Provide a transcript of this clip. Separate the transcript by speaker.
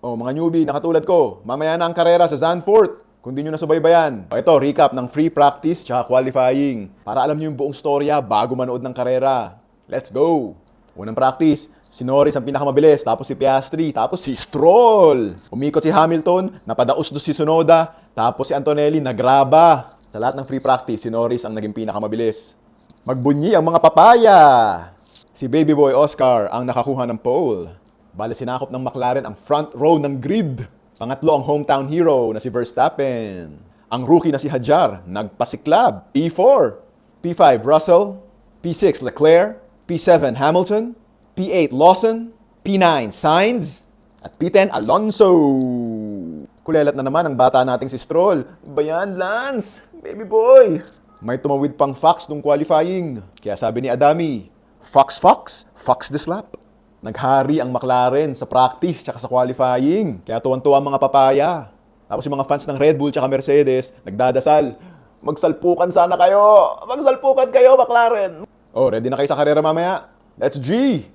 Speaker 1: O mga newbie na katulad ko, mamaya na ang karera sa Zandvoort. Kung di nyo nasubaybayan. O ito, recap ng free practice tsaka qualifying. Para alam nyo yung buong storya bago manood ng karera. Let's go! Unang practice, si Norris ang pinakamabilis, tapos si Piastri, tapos si Stroll. Umikot si Hamilton, napadaos-dos si Tsunoda, tapos si Antonelli nagraba. Sa lahat ng free practice, si Norris ang naging pinakamabilis. Magbunyi ang mga papaya! Si Baby Boy Oscar ang nakakuha ng pole. Bale sinakop ng McLaren ang front row ng grid. Pangatlo ang hometown hero na si Verstappen. Ang rookie na si Hadjar, nagpasiklab. P4, P5 Russell, P6 Leclerc, P7 Hamilton, P8 Lawson, P9 Sainz, at P10 Alonso. Kulelat na naman ang bata nating si Stroll. Iba yan, Lance, baby boy. May tumawid pang Fox nung qualifying. Kaya sabi ni Adami, Fox, Fox this lap. Naghari ang McLaren sa practice tsaka sa qualifying. Kaya tuwan-tuwa ang mga papaya. Tapos yung mga fans ng Red Bull tsaka Mercedes, nagdadasal. Magsalpukan sana kayo! Magsalpukan kayo, McLaren! Oh, ready na kayo sa karera mamaya? Let's G!